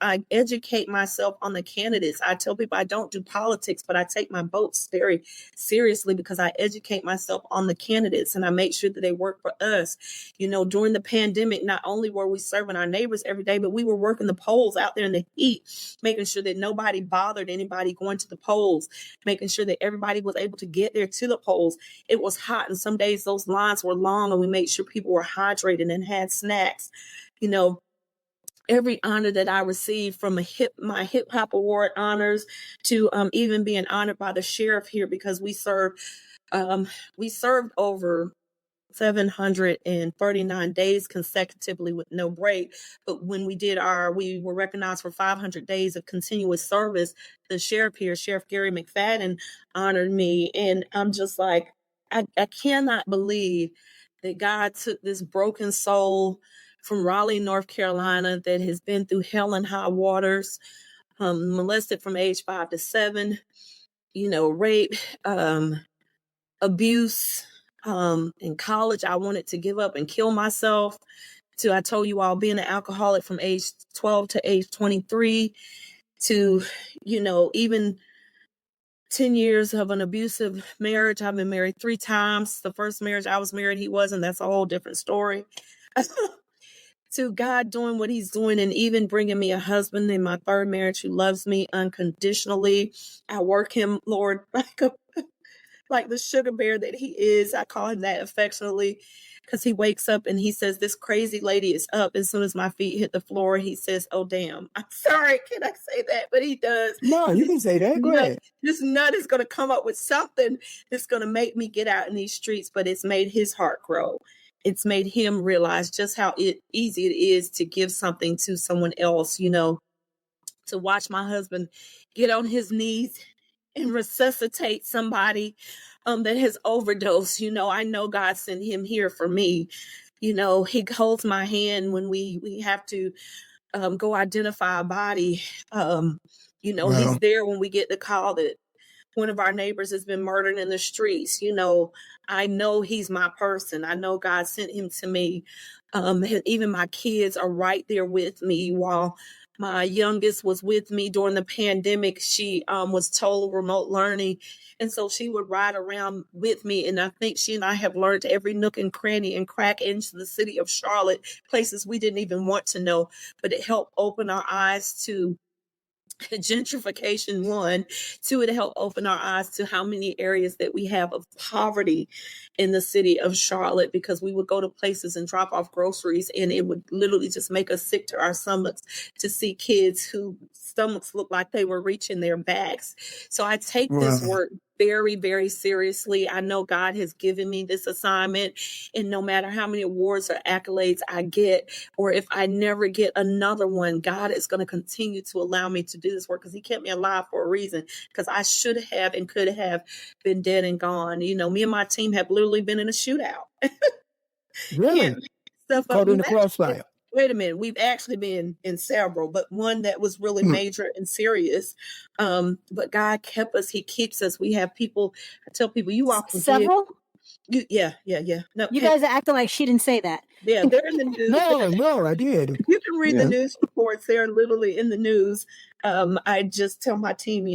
I educate myself on the candidates. I tell people I don't do politics, but I take my votes very seriously, because I educate myself on the candidates, and I make sure that they work for us. During the pandemic, not only were we serving our neighbors every day, but we were working the polls out there in the heat, making sure that nobody bothered anybody going to the polls, making sure that everybody was able to get there to the polls. It was hot, and some days those lines were long, and we made sure people were hydrated and had snacks. Every honor that I received, from my hip hop award honors to even being honored by the sheriff here, because we served over 739 days consecutively with no break. But when we were recognized for 500 days of continuous service. The sheriff here, Sheriff Gary McFadden, honored me. And I'm just like, I cannot believe that God took this broken soul from Raleigh, North Carolina, that has been through hell and high waters, molested from age 5 to 7, rape, abuse. In college, I wanted to give up and kill myself. to, I told you all, being an alcoholic from age 12 to age 23 to, even 10 years of an abusive marriage. I've been married 3 times. The first marriage I was married, he wasn't. That's a whole different story. To God doing what he's doing and even bringing me a husband in my third marriage who loves me unconditionally. I work him, Lord, like the sugar bear that he is. I call him that affectionately because he wakes up and he says, this crazy lady is up. As soon as my feet hit the floor, he says, oh, damn. I'm sorry. Can I say that? But he does. No, you can say that. Go ahead. This nut is going to come up with something that's going to make me get out in these streets, but it's made his heart grow. It's made him realize just how easy it is to give something to someone else, to watch my husband get on his knees and resuscitate somebody that has overdosed. I know God sent him here for me. He holds my hand when we have to go identify a body. Wow. He's there when we get the call that one of our neighbors has been murdered in the streets. I know he's my person. I know God sent him to me. Even my kids are right there with me. While my youngest was with me during the pandemic, she was told remote learning. And so she would ride around with me. And I think she and I have learned every nook and cranny and crack into the city of Charlotte, places we didn't even want to know, but it helped open our eyes to gentrification. 1, 2, it helped open our eyes to how many areas that we have of poverty in the city of Charlotte, because we would go to places and drop off groceries and it would literally just make us sick to our stomachs to see kids whose stomachs looked like they were reaching their backs. So I take this work very, very seriously. I know God has given me this assignment, and no matter how many awards or accolades I get, or if I never get another one, God is going to continue to allow me to do this work because he kept me alive for a reason, because I should have and could have been dead and gone. Me and my team have literally been in a shootout. Really? Caught in the crossfire. Wait a minute. We've actually been in several, but one that was really major and serious. But God kept us. He keeps us. We have people. I tell people, you all forgive. Several? Yeah. No, you guys are acting like she didn't say that. Yeah, they're in the news. No, I did. You can read the news reports. They're literally in the news. I just tell my team,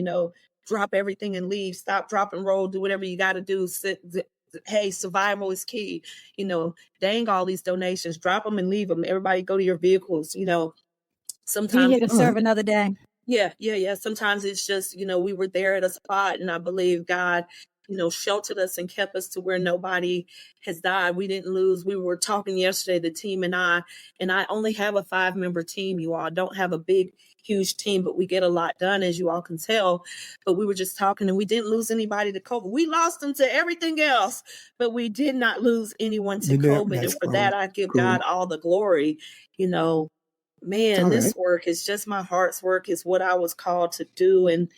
drop everything and leave. Stop, drop, and roll. Do whatever you got to do. Hey, survival is key. Dang all these donations, drop them and leave them. Everybody go to your vehicles. Sometimes be here to serve another day. Yeah. Sometimes it's just, we were there at a spot, and I believe God, sheltered us and kept us to where nobody has died. We didn't lose. We were talking yesterday, the team and I only have a 5-member team. You all don't have a big, huge team, but we get a lot done, as you all can tell. But we were just talking, and we didn't lose anybody to COVID. We lost them to everything else, but we did not lose anyone to COVID. And for that, I give God all the glory. Man, this work is just my heart's work. Is what I was called to do. And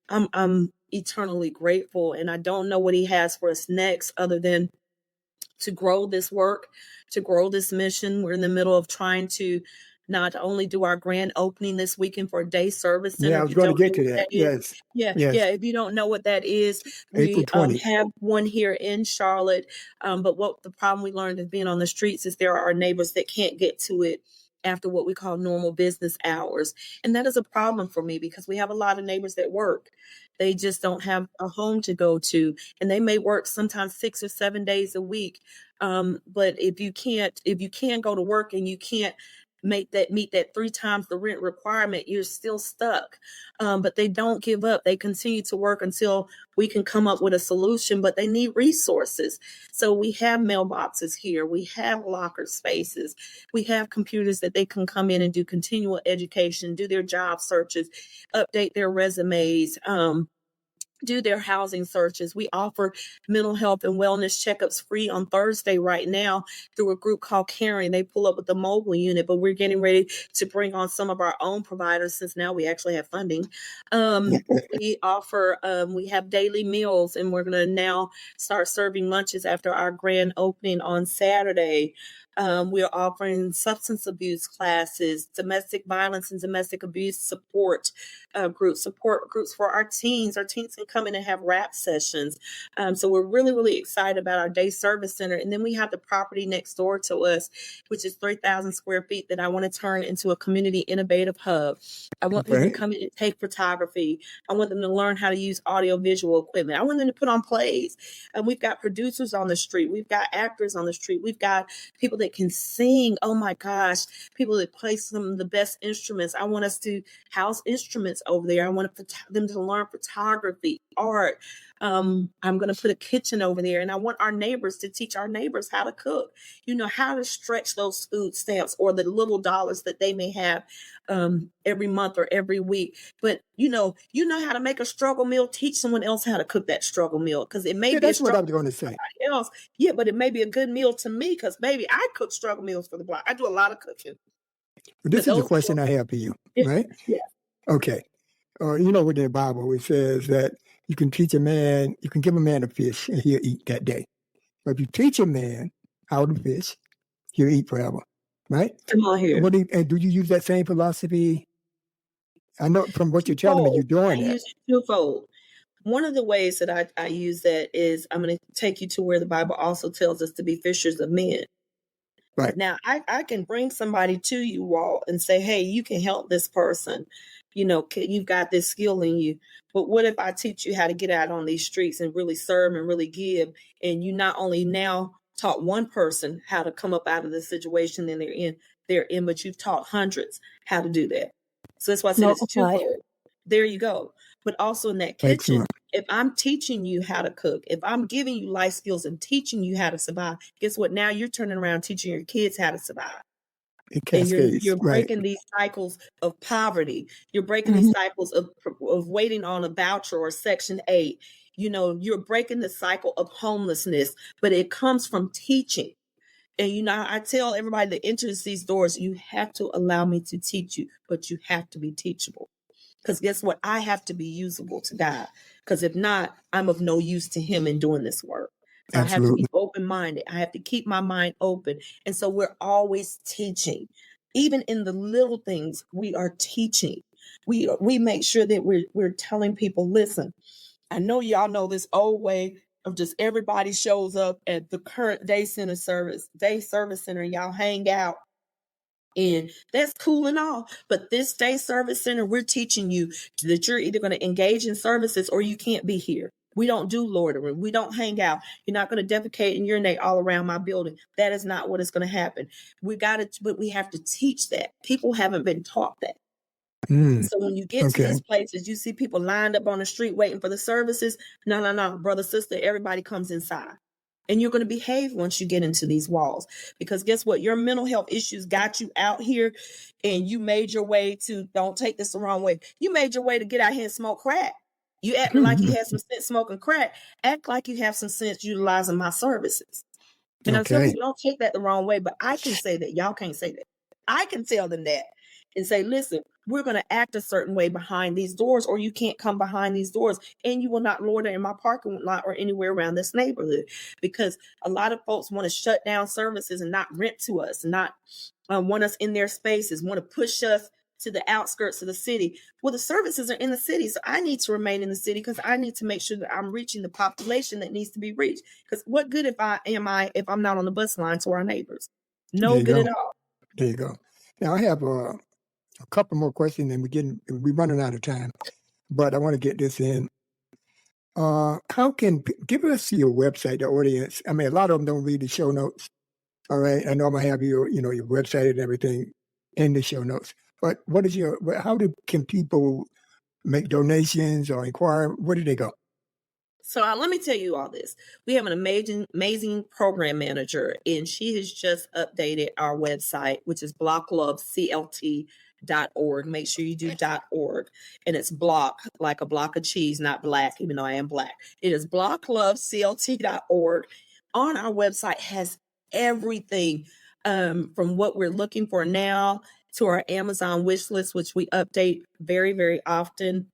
I'm eternally grateful. And I don't know what he has for us next other than to grow this work, to grow this mission. We're in the middle of trying to not only do our grand opening this weekend for a day service center. Yeah, I was going to get to that. Yes. Yeah. If you don't know what that is, we have one here in Charlotte. But what the problem we learned of being on the streets is there are neighbors that can't get to it after what we call normal business hours. And that is a problem for me because we have a lot of neighbors that work. They just don't have a home to go to, and they may work sometimes 6 or 7 days a week. But if you can't go to work and you can't meet that 3 times the rent requirement, you're still stuck. But they don't give up. They continue to work until we can come up with a solution, but they need resources. So we have mailboxes here. We have locker spaces. We have computers that they can come in and do continual education, do their job searches, update their resumes, do their housing searches. We offer mental health and wellness checkups free on Thursday right now through a group called Caring. They pull up with the mobile unit, but we're getting ready to bring on some of our own providers since now we actually have funding. We offer, we have daily meals, and we're going to now start serving lunches after our grand opening on Saturday. We are offering substance abuse classes, domestic violence and domestic abuse support groups for our teens. Our teens can come in and have rap sessions. So we're really, really excited about our day service center. And then we have the property next door to us, which is 3,000 square feet, that I want to turn into a community innovative hub. I want people to come in and take photography. I want them to learn how to use audio visual equipment. I want them to put on plays. And we've got producers on the street. We've got actors on the street. We've got people that can sing. Oh my gosh, people that play some of the best instruments. I want us to house instruments over there. I want them to learn photography, art. I'm going to put a kitchen over there, and I want our neighbors to teach our neighbors how to cook, how to stretch those food stamps or the little dollars that they may have every month or every week. But you know how to make a struggle meal. Teach someone else how to cook that struggle meal, because it may be that's what I was going to say. Else. Yeah, but it may be a good meal to me, because maybe I cook struggle meals for the block. I do a lot of cooking. This is a question I have for you, right? Yeah. Okay. Within the Bible, it says that you can give a man a fish and he'll eat that day. But if you teach a man how to fish, he'll eat forever, right? Come on here. And do you use that same philosophy? I know from what you're telling me, you're doing that. I use it twofold. One of the ways that I use that is, I'm going to take you to where the Bible also tells us to be fishers of men. Right. Now, I can bring somebody to you, Walt, and say, hey, you can help this person. You've got this skill in you. But what if I teach you how to get out on these streets and really serve and really give? And you not only now taught one person how to come up out of the situation that they're in, but you've taught hundreds how to do that. So that's why I said it's twofold. There you go. But also in that kitchen, excellent. If I'm teaching you how to cook, if I'm giving you life skills and teaching you how to survive, guess what? Now you're turning around teaching your kids how to survive. And you're breaking these cycles of poverty. You're breaking these cycles of waiting on a voucher or Section 8. You're breaking the cycle of homelessness, but it comes from teaching. And, I tell everybody that enters these doors, you have to allow me to teach you, but you have to be teachable. Because guess what? I have to be usable to God. Because if not, I'm of no use to him in doing this work. So I have to be open-minded. I have to keep my mind open. And so we're always teaching. Even in the little things, we are teaching. We make sure that we're telling people, listen, I know y'all know this old way of just everybody shows up at the current day service center, and y'all hang out. And that's cool and all. But this day service center, we're teaching you that you're either going to engage in services or you can't be here. We don't do loitering. We don't hang out. You're not going to defecate and urinate all around my building. That is not what is going to happen. But we have to teach that. People haven't been taught that. So when you get to these places, you see people lined up on the street waiting for the services. No, brother, sister, everybody comes inside. And you're going to behave once you get into these walls. Because guess what? Your mental health issues got you out here, and you made your way to, don't take this the wrong way, you made your way to get out here and smoke crack. You acting like you had some sense smoking crack. Act like you have some sense utilizing my services. And I tell people, don't take that the wrong way, but I can say that. Y'all can't say that. I can tell them that and say, listen, we're going to act a certain way behind these doors, or you can't come behind these doors, and you will not loiter in my parking lot or anywhere around this neighborhood. Because a lot of folks want to shut down services and not rent to us, not want us in their spaces, want to push us to the outskirts of the city. Well, the services are in the city, so I need to remain in the city because I need to make sure that I'm reaching the population that needs to be reached. Because what good if I'm not on the bus line to our neighbors? No good at all. There you go. Now I have a couple more questions, and we're running out of time, but I want to get this in. Give us your website, the audience. I mean, a lot of them don't read the show notes. All right. I know I'm going to have your website and everything in the show notes, but can people make donations or inquire? Where do they go? So let me tell you all this. We have an amazing program manager, and she has just updated our website, which is Block Love CLT.org. Make sure you do .org. And it's block, like a block of cheese, not black, even though I am black. It is blockloveclt.org. On our website has everything from what we're looking for now to our Amazon wish list, which we update very, very often,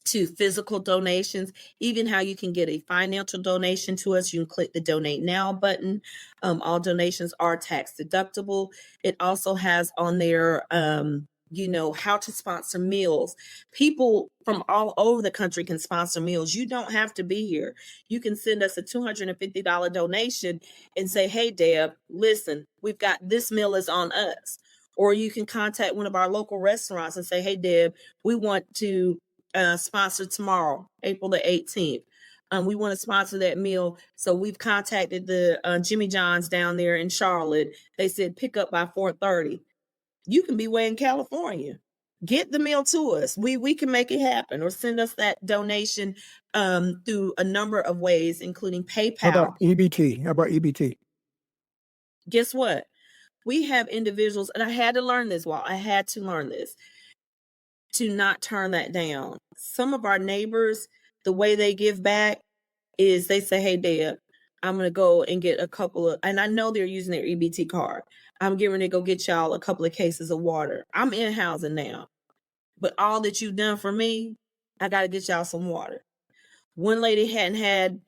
to physical donations, even how you can get a financial donation to us. You can click the donate now button. All donations are tax deductible. It also has on there, how to sponsor meals. People from all over the country can sponsor meals. You don't have to be here. You can send us a $250 donation and say, hey, Deb, listen, we've got this meal is on us. Or you can contact one of our local restaurants and say, hey, Deb, we want to sponsor tomorrow, April the 18th. We want to sponsor that meal. So we've contacted the Jimmy John's down there in Charlotte. They said pick up by 4:30. You can be way in California. Get the meal to us. We can make it happen, or send us that donation through a number of ways, including PayPal. How about EBT? Guess what? We have individuals, and I had to learn this, Walt. I had to learn this, to not turn that down. Some of our neighbors, the way they give back is they say, hey, Deb, I'm going to go and get a couple of, and I know they're using their EBT card. I'm getting to go get y'all a couple of cases of water. I'm in housing now, but all that you've done for me, I got to get y'all some water. One lady hadn't had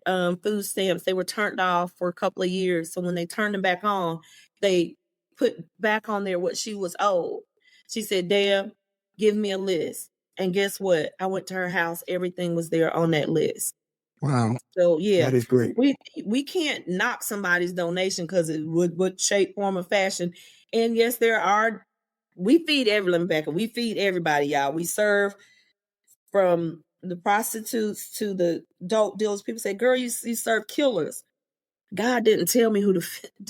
food stamps. They were turned off for a couple of years. So when they turned them back on, they put back on there what she was owed. She said, Deb, give me a list. And guess what? I went to her house. Everything was there on that list. Wow. So yeah, that is great. We can't knock somebody's donation because it would shape, form, or fashion. And yes, we feed we feed everybody, y'all. We serve from the prostitutes to the dope dealers. People say, girl, you serve killers. God didn't tell me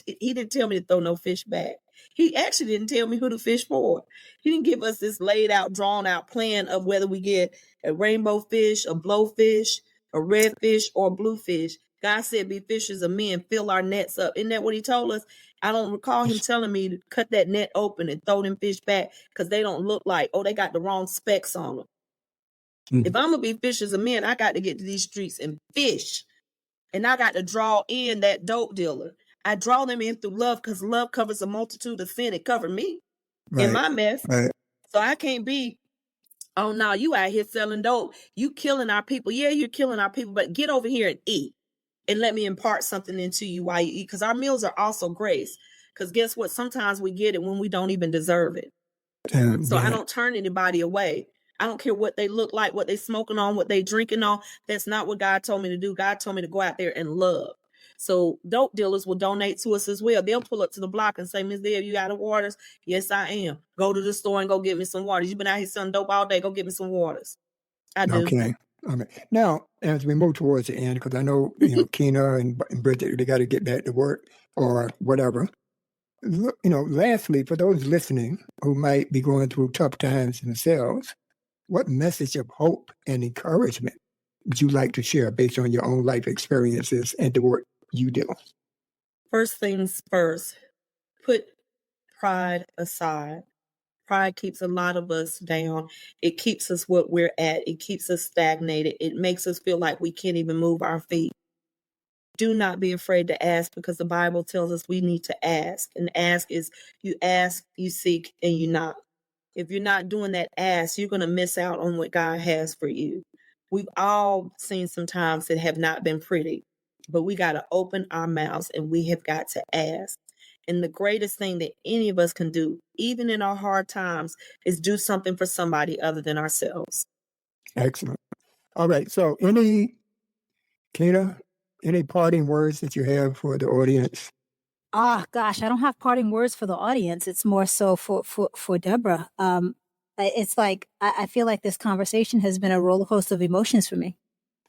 he didn't tell me to throw no fish back. He actually didn't tell me who to fish for. He didn't give us this laid out, drawn out plan of whether we get a rainbow fish, a blowfish, a red fish, or a blue fish. God said, be fishers of men, fill our nets up. Isn't that what he told us? I don't recall him telling me to cut that net open and throw them fish back because they don't look like, they got the wrong specs on them. Mm-hmm. If I'm going to be fishers of men, I got to get to these streets and fish. And I got to draw in that dope dealer. I draw them in through love because love covers a multitude of sin. It covered me in my mess. Right. So I can't be, oh, no, you out here selling dope. You killing our people. Yeah, you're killing our people, but get over here and eat. And let me impart something into you while you eat. Because our meals are also grace. Because guess what? Sometimes we get it when we don't even deserve it. So I don't turn anybody away. I don't care what they look like, what they smoking on, what they drinking on. That's not what God told me to do. God told me to go out there and love. So dope dealers will donate to us as well. They'll pull up to the block and say, Miss Deb, you out of waters? Yes, I am. Go to the store and go get me some waters. You've been out here selling dope all day. Go get me some waters. I do. Okay. Now, as we move towards the end, because I know, Keena and Briggette, they got to get back to work or whatever. Lastly, for those listening who might be going through tough times themselves, what message of hope and encouragement would you like to share based on your own life experiences and the work you do? First things first, put pride aside. Pride keeps a lot of us down. It keeps us what we're at. It keeps us stagnated. It makes us feel like we can't even move our feet. Do not be afraid to ask, because the Bible tells us we need to ask. And ask, you seek, and you knock. If you're not doing that ask, you're going to miss out on what God has for you. We've all seen some times that have not been pretty, but we got to open our mouths and we have got to ask. And the greatest thing that any of us can do, even in our hard times, is do something for somebody other than ourselves. Excellent. All right. So Keena, any parting words that you have for the audience? Gosh, I don't have parting words for the audience. It's more so for Deborah. It's like, I feel like this conversation has been a roller coaster of emotions for me.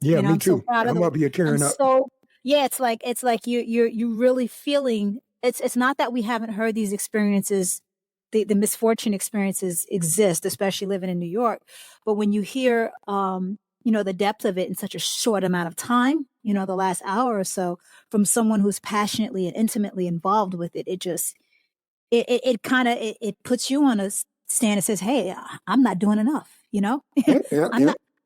Yeah, me too. I'm up here tearing up. So yeah, it's like you're really feeling. It's not that we haven't heard these experiences, the misfortune experiences exist, especially living in New York. But when you hear, the depth of it in such a short amount of time, the last hour or so, from someone who's passionately and intimately involved with it, it puts you on a stand and says, hey, I'm not doing enough,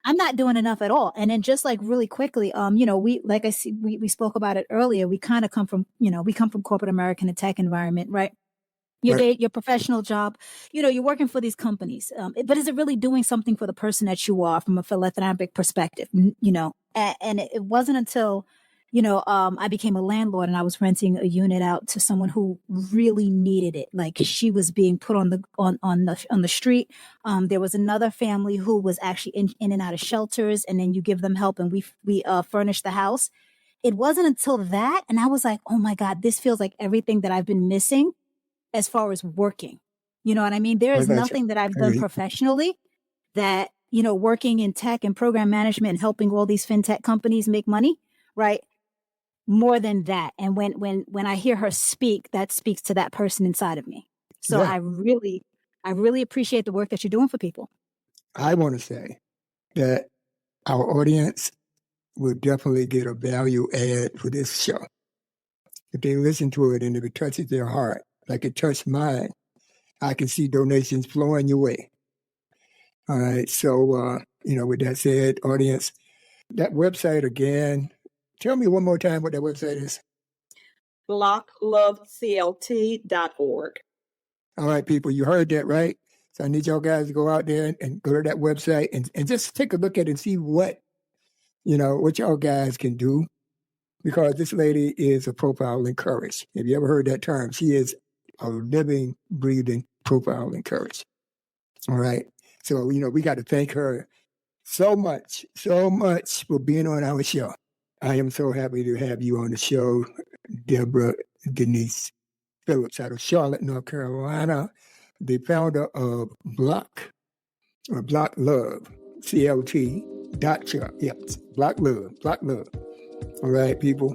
I'm not doing enough at all. And then just like really quickly, we spoke about it earlier. We kind of come from, we come from corporate American and tech environment, right? your Right. your professional job, you're working for these companies. But is it really doing something for the person that you are from a philanthropic perspective? And it wasn't until, I became a landlord and I was renting a unit out to someone who really needed it. Like she was being put on the street. There was another family who was actually in and out of shelters, and then you give them help, and we furnished the house. It wasn't until that, and I was like, oh my God, this feels like everything that I've been missing as far as working. You know what I mean? There I is got you. nothing that I've I done mean, professionally that, working in tech and program management and helping all these fintech companies make money, right? More than that. And when I hear her speak, that speaks to that person inside of me. So yeah, I really appreciate the work that you're doing for people. I want to say that our audience will definitely get a value add for this show. If they listen to it and if it touches their heart, like it touched mine, I can see donations flowing your way. All right. So, with that said, audience, that website again, tell me one more time what that website is. blockloveclt.org. All right, people, you heard that, right? So I need y'all guys to go out there and go to that website and just take a look at it and see what y'all guys can do. Because this lady is a profile in courage. Have you ever heard that term? She is a living, breathing profile in courage. All right. So, we got to thank her so much for being on our show. I am so happy to have you on the show, Deborah Denise Phillips out of Charlotte, North Carolina, the founder of Block Love CLT. Yep, Block Love. All right, people.